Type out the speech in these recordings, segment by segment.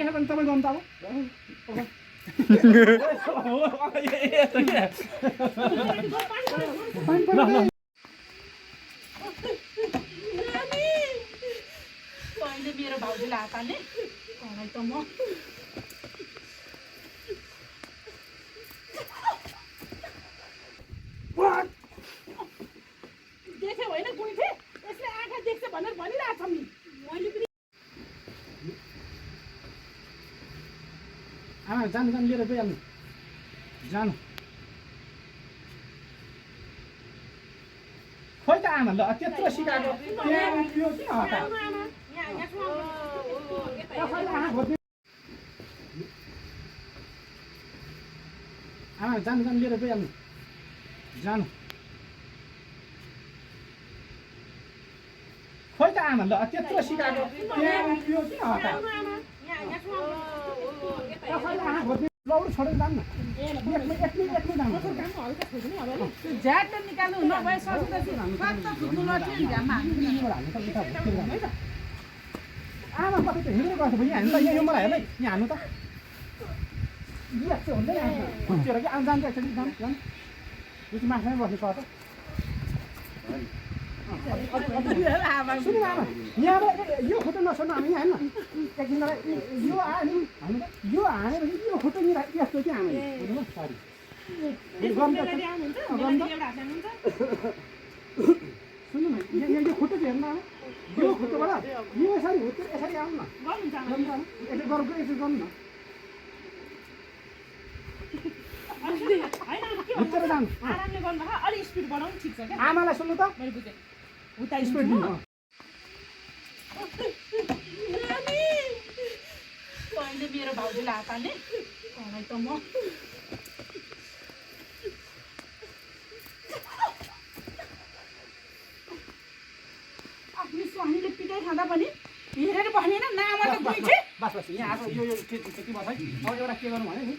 यहाँ पनि तपाईँ गर्नु त अब मेरो भाउजूलाई हात हाल्ने त म देखे होइन गुइथे यसले आँखा देख्छ भनेर भनिरहेको छ नि मैले पनि आमा जानु जानु लिएर गइहाल्नु जानु खोइ त आमा ल त्यत्रो सिकाएको यो किन हटायो आमा जानु जानु लिएर गइहाल्नु जानु खोइ त आमा ल त्यत्रो सिकाएको यो किन हटायो लौरो छोडेर जानु न एक्लै जानु झ्याट निकाल्नु नभए सजिलो आमा कतै त हिँड्दै गर्छ भने हान्नु त यो मलाई हेर्दै यहाँ हान्नु त यस्तो हुँदैन खुच्चेर कि आम जान्छ एकचोटि जानु जानु यो चाहिँ मासुमै बस्नु पर्छ सुन्नु आमा यहाँबाट यो खुट्टा नछोड्नु हामी हान्न एकदिन यो आयो नि हामी त यो हान्यो भने यो खुट्टा नि यस्तो चाहिँ हामी सरी सुन्नु न यो खुट्टा चाहिँ हेर्नु आमा यो खुट्टाबाट यो यसरी हुँदै यसरी आउनु न यसरी गरौँ यसरी गर्नु न हुँदै जानु आरामले गर्नु अलिक स्पिड बढाउनु ठिक छ क्या आमालाई सुन्नु त मैले बुझेँ उता स्पिड दिनु पहिले मेरो भाउजूलाई हात हाल्ने त म आफ्नो स्वामीले पिटाइ खाँदा पनि हेरेर बस्नेन नामा त गइछे बस बस यहाँ आएको यो के बस है अब एउटा के गर्नु भने नि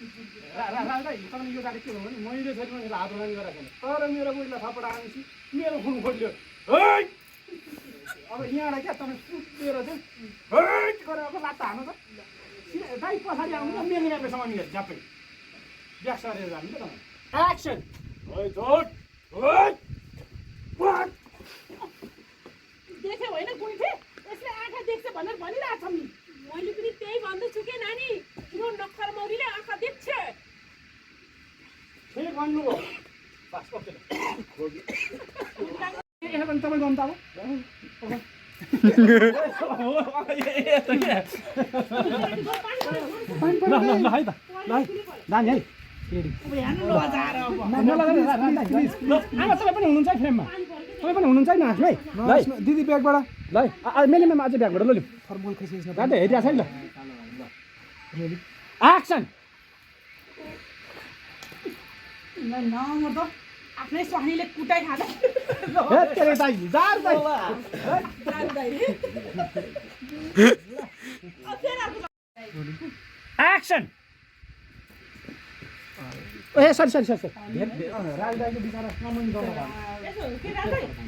तपाईँले यो गाडी के भन्नु भने मैले फेरि मैले हात उडानी गरेको छैन तर मेरो बुढीलाई थपड आएपछि मेरो खुन खोल्यो अब यहाँबाट क्या तपाईँ कुदेर चाहिँ गरेर अब लात्ता हाल्नु त दाइ पछाडि आउनु त मेले यहाँसम्म मिलेर झ्याप्पै ब्याक सरेर जानु त तपाईँ एक्सन देखे होइन गुइथे यसले आँखा देख्छ भनेर भनिरहेको छ नि मैले पनि त्यही भन्दैछु के नानी किन नक्खर मौरीले आँखा देख्छ ठिक भन्नुभयो बस कति यहाँ पनि तपाईँ गर्नु त अब ल है त ल है जाने है आमा तपाईँ पनि हुनुहुन्छ है फ्रेममा तपाईँ पनि हुनुहुन्छ है नाच्नु है ल दिदी ब्यागबाट ल है मेले अझै ब्यागबाट ल थर्मल खिचिसक्नु गाडी हेरिरहेको छ है ल एक्सन न म त आफ्नै स्वामीले कुटाइ खाँदा एक्सन ए सरी सरी सरी राजदाईको बिचरा कमेन्ट गर्नु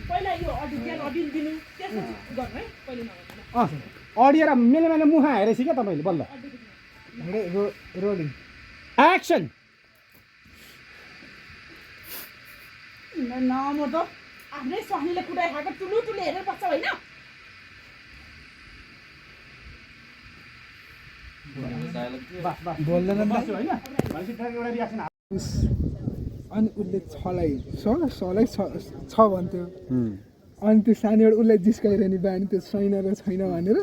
पहिला यो अडियो दिनु गर्नु है पहिले अडियो र मेले मैले मुखा हेरेपछि क्या तपाईँले बल्ल रोलिङ एक्सन न म त आफ्नै स्वामीले कुटाइ खाएको टुलु टुलु हेरेर बस्छ होइन अनि उसले छलाई छ भन्थ्यो अनि त्यो सानो एउटा उसलाई जिस्काइरहने बानी त्यो छैन र छैन भनेर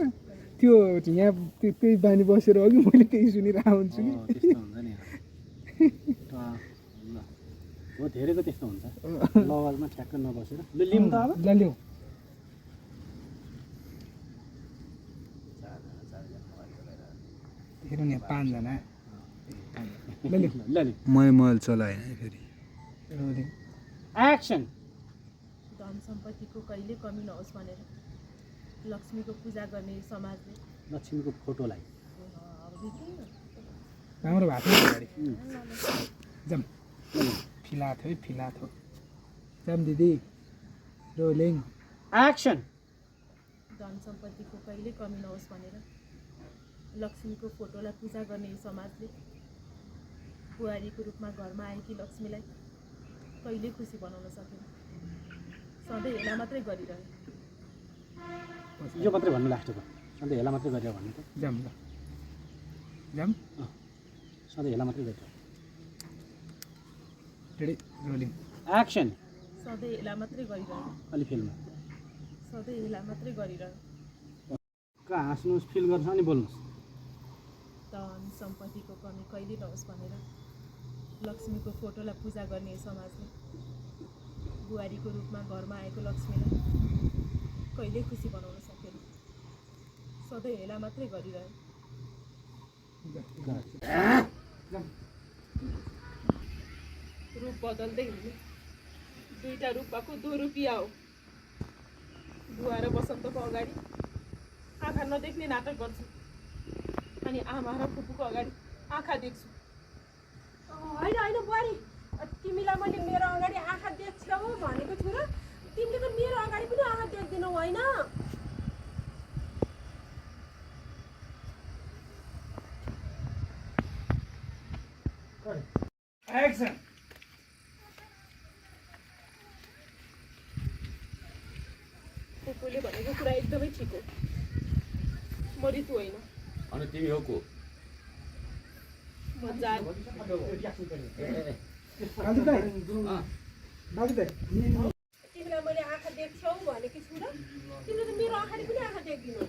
त्यो यहाँ त्यही बानी बसेर हो कि मैले त्यही सुनिरहेको हुन्छु कि हो धेरैको त्यस्तो हुन्छ लवलमा ठ्याक्क नबसेर ल लिउँ त अब ल लिउँ हेर्नु नि 5 जना मैले चलाएँ फेरि एक्सन धन सम्पत्तिको कहिले कमी नहोस् भनेर लक्ष्मीको पूजा गर्ने समाजले लक्ष्मीको फोटोलाई राम्रो भएको थियो गाडी जाम फिला थियो जाम दिदी रोलिङ एक्सन धन सम्पत्तिको कहिले कमी नहोस् भनेर लक्ष्मीको फोटोलाई पूजा गर्ने यो समाजले बुहारीको रूपमा घरमा आएकी लक्ष्मीलाई कहिले खुसी बनाउन सकेन। सधैँ हेला मात्रै गरिरहे। यो मात्रै भन्नु लास्टको सधैँ हेला मात्रै गरेर भन्नु त जाम ल जाम सधैँ हेला मात्रै गरेर रेडी रोलिङ एक्सन सधैँ हेला मात्रै गरिरहे। अलि फिल्ममा सधैँ हेला मात्रै गरिरहे। कहाँ हाँस्नुहोस् फिल गर्नुहोस् अनि बोल्नुहोस्। धन सम्पत्तिको कमी कहिले नहोस् भनेर लक्ष्मीको फोटोलाई पूजा गर्ने यो समाजले बुहारीको रूपमा घरमा आएको लक्ष्मीलाई कहिले खुसी बनाउन सकेन। सधैँ हेला मात्रै गरिरहे। रूप बदल्दै हिँड्ने दुईटा रूपको 2 रुपियाँ हो। बुवा र बसन्तको अगाडि आँखा नदेख्ने नाटक गर्छु अनि आमा र फुपूको अगाडि आँखा देख्छु। होइन बुहारी, तिमीलाई मैले मेरो अगाडि आँखा देख्छौ भनेको छु र तिमीले त मेरो अगाडि पनि आँखा देख्दैनौ होइन? एक्सन फुपूले भनेको कुरा एकदमै ठिक हो। म ऋतु होइन, अनि तिमी हो को? म जान। तिमीलाई मैले आँखा देख्छौ भनेको छु र तिमीले त मेरो अगाडि पनि आँखा देख्दिनौ।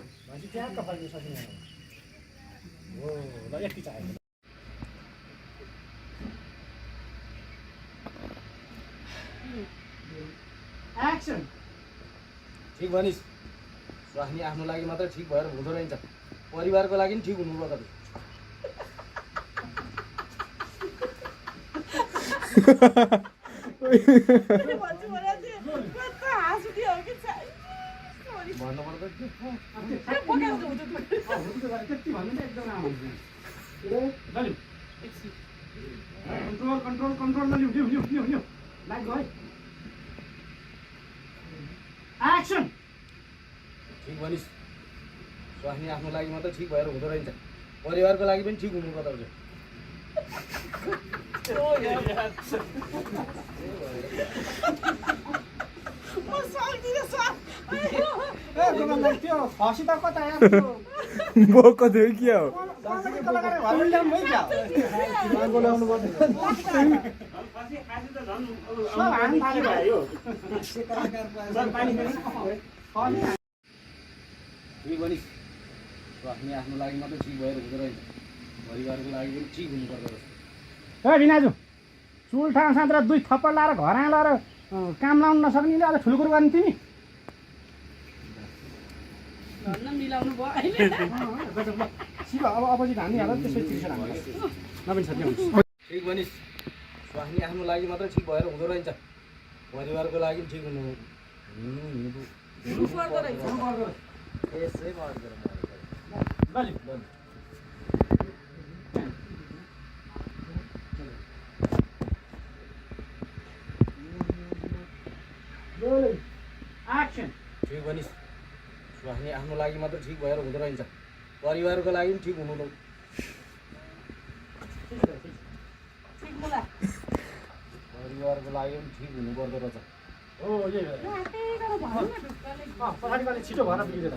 एक्सन ठिक भनिस्। स्वास्नी आफ्नो लागि मात्रै ठिक भएर हुँदो रहेछ, परिवारको लागि पनि ठिक हुनुपर्छ। भन्छु भने चाहिँ कस्तो हाँस उठ्यो कि भन्नुपर्छ। त्यति भन्नु त एकदम राम्रो कन्ट्रोल कन्ट्रोल कन्ट्रोल लिउ लाइक गयो एक्सन ठिक भनिस्। स्वास्नी आफ्नो लागि मात्रै ठिक भएर हुँदो रहेछ, परिवारको लागि पनि ठिक हुनुपर्छ। त्यो फसी त कता बोको थियो क्या हो ठिक भनिस्। स्वास्नी आफ्नो लागि मात्रै ठिक भएर हुँदो रहेछ, परिवारको लागि पनि ठिक हुनुपर्छ। ए बिनाजु चुल ठाउँ साँतिर 2 थप्पड लाएर घर लाएर काम लाउनु नसक्नेले अझ ठुलो कुरो गर्ने तिमी भन्न मिलाउनु भयो अहिले। सिभ अब अपोजिट हान्दिहाल त्यसपछि त्रिसर हान्नु नवीन सर ठिक भनिस्। स्वास्नी आफ्नो लागि मात्रै ठिक भएर हुँदो रहेछ, परिवारको लागि पनि ठिक हुनु हुनुपर्दो रहेछ। यसै गर्छ। एक्सन ठिक भनिस्। स्वास्नी आफ्नो लागि मात्रै ठिक भएर हुँदो रहेछ, परिवारको लागि पनि ठिक हुनु परिवारको लागि पनि ठिक हुनुपर्दो रहेछ। हो यही पछाडि छिटो भएर पुग्यो